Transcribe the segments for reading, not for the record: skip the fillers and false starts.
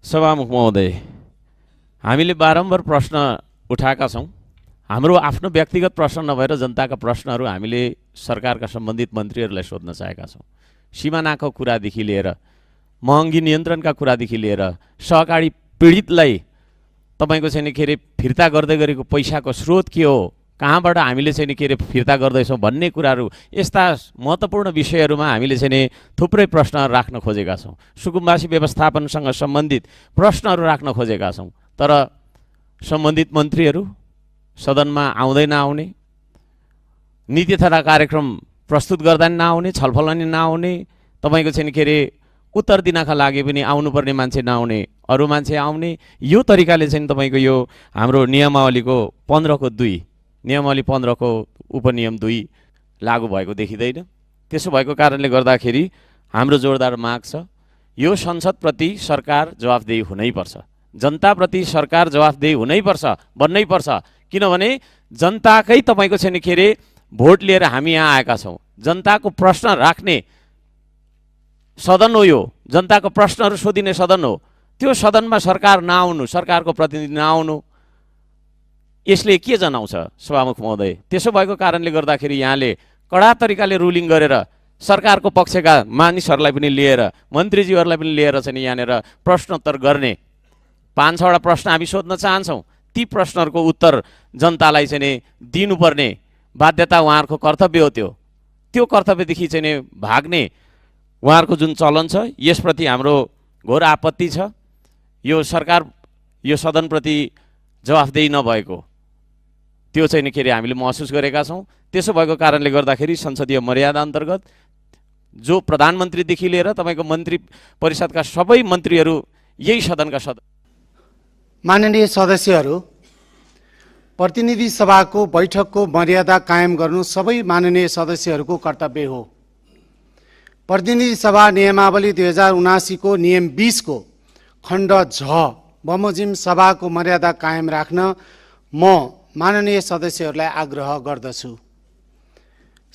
सभामुख महोदय, हामीले बारम्बार प्रश्न उठाएका छौँ। हाम्रो आफ्नो व्यक्तिगत प्रश्न नभएर जनताका प्रश्नहरू हामीले सरकारका सम्बन्धित मन्त्रीहरूलाई सोध्न चाहेका छौँ। सिमानाको कुरादेखि लिएर महँगी नियन्त्रणका कुरादेखि लिएर सहकारी पीडितलाई तपाईँको चाहिँ नि के अरे फिर्ता गर्दै गरेको पैसाको स्रोत के हो, कहाँबाट हामीले चाहिँ नि के अरे फिर्ता गर्दैछौँ भन्ने कुराहरू, यस्ता महत्त्वपूर्ण विषयहरूमा हामीले चाहिँ नि थुप्रै प्रश्नहरू राख्न खोजेका छौँ। सुकुम्बासी व्यवस्थापनसँग सम्बन्धित प्रश्नहरू राख्न खोजेका छौँ। तर सम्बन्धित मन्त्रीहरू सदनमा आउँदै नआउने, नीति तथा कार्यक्रम प्रस्तुत गर्दा नि नआउने, छलफल नि नआउने, तपाईँको चाहिँ के अरे उत्तर दिनका लागि पनि आउनुपर्ने मान्छे नआउने, अरू मान्छे आउने, यो तरिकाले चाहिँ तपाईँको यो हाम्रो नियमावलीको 15(2) नियमावली 15 उपनियम 2 लागू भएको देखिँदैन। त्यसो भएको कारणले गर्दाखेरि हाम्रो जोरदार माग छ, यो संसदप्रति सरकार जवाफदेही हुनैपर्छ, जनताप्रति सरकार जवाफदेही हुनैपर्छ, बन्नैपर्छ। किनभने जनताकै तपाईँको चाहिँ के अरे भोट लिएर हामी यहाँ आएका छौँ। जनताको प्रश्न राख्ने सदन हो यो, जनताको प्रश्नहरू सोधिने सदन हो। त्यो सदनमा सरकार नआउनु, सरकारको प्रतिनिधि नआउनु, यसले के जनाउँछ सभामुख महोदय? त्यसो भएको कारणले गर्दाखेरि यहाँले कडा तरिकाले रुलिङ गरेर सरकारको पक्षका मानिसहरूलाई पनि लिएर, मन्त्रीज्यूहरूलाई पनि लिएर चाहिँ यहाँनिर प्रश्नोत्तर गर्ने 5-6वटा प्रश्न हामी सोध्न चाहन्छौँ। ती प्रश्नहरूको उत्तर जनतालाई चाहिँ नि दिनुपर्ने बाध्यता उहाँहरूको कर्तव्य हो। त्यो कर्तव्यदेखि चाहिँ नि भाग्ने उहाँहरूको जुन चलन छ, यसप्रति हाम्रो घोर आपत्ति छ। यो सरकार, यो सदनप्रति जवाफदेही नभएको त्यो चाहिँ नि के अरे हामीले महसुस गरेका छौँ। त्यसो भएको कारणले गर्दाखेरि संसदीय मर्यादा अन्तर्गत जो प्रधानमन्त्रीदेखि लिएर तपाईँको मन्त्री परिषदका सबै मन्त्रीहरू यही सदनका माननीय सदस्यहरू, प्रतिनिधि सभाको बैठकको मर्यादा कायम गर्नु सबै माननीय सदस्यहरूको कर्तव्य हो। प्रतिनिधि सभा नियमावली 2079 को नियम 20 को खण्ड झ बमोजिम सभाको मर्यादा कायम राख्न म माननीय सदस्यहरूलाई आग्रह गर्दछु।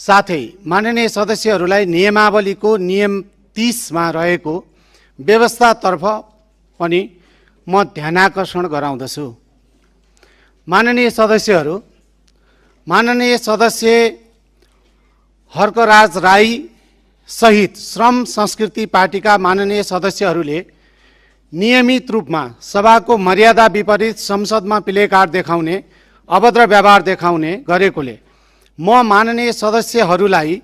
साथै माननीय सदस्यहरूलाई नियमावलीको नियम 30 मा रहेको व्यवस्थातर्फ पनि म ध्यानाकर्षण गराउँदछु। माननीय सदस्यहरू, माननीय सदस्य हर्कराज राई सहित श्रम संस्कृति पार्टीका माननीय सदस्यहरूले नियमित रूपमा सभाको मर्यादा विपरीत संसदमा प्ले कार्ड देखाउने, अभद्र व्यवहार देखाउने गरेकोले म माननीय सदस्यहरूलाई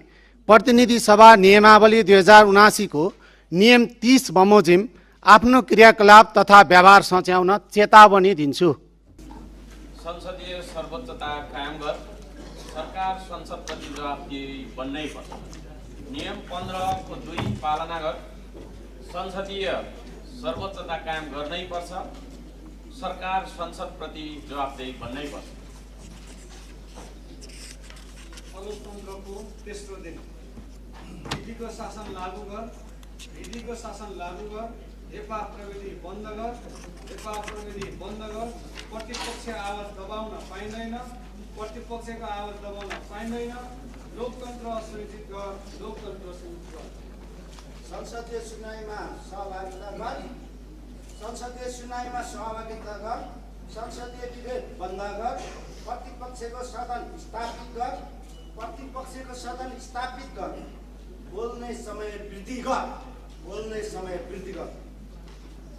प्रतिनिधि सभा नियमावली 2079 को नियम 30 बमोजिम आफ्नो क्रियाकलाप तथा व्यवहार सच्याउन चेतावनी दिन्छु। संसदीय सर्वोच्चता कायम गर, सरकार संसदप्रति जवाफदेही बन्नै पर्छ। नियम 15(2) पालना गर, संसदीय सर्वोच्चता कायम गर्नै पर्छ, सरकार संसदप्रति जवाफदेही बन्नै पर्छ। गणतन्त्रको तेस्रो दिन विधिको शासन लागू गर, विधिको शासन लागू गर, हेपा प्रविधि बन्द गर, हेपा प्रविधि बन्द गर। प्रतिपक्ष आवाज दबाउन पाइँदैन, प्रतिपक्षको आवाज दबाउन पाइँदैन। लोकतन्त्र सुनिश्चित गर, लोकतन्त्र सुनिश्चित गर। संसदीय सुनवाईमा सहभागिता गर, संसदीय सुनवाईमा सहभागिता गर, संसदीय विभेद बन्द गर, प्रतिपक्षको सदन स्थापित गर, प्रतिपक्षको सदन स्थापित गर। बोल्ने समय वृद्धि गर, बोल्ने समय वृद्धि गर।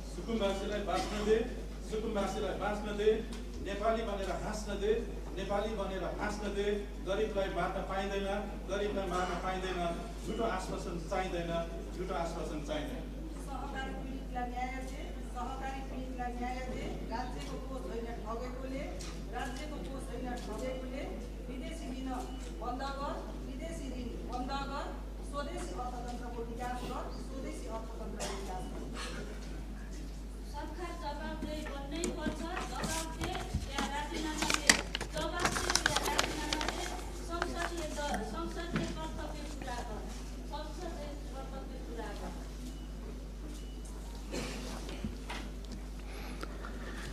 सुकुम्बासीलाई बाँच्न दे, सुकुम्बासीलाई बाँच्न दे, नेपाली बनेर हाँस्न दे, नेपाली बनेर हाँस्न दे। गरिबलाई मार्न पाइँदैन, गरिबलाई मार्न पाइँदैन। झुटो आश्वासन चाहिँदैन, झुटो आश्वासन चाहिँदैन। सहकारी पीडितलाई न्याय दे, सहकारी पीडितलाई न्याय दे। राज्यको कोष होइन ठगेकोले, राज्यको कोष होइन ठगेकोले विदेशी लिन बन्द गर,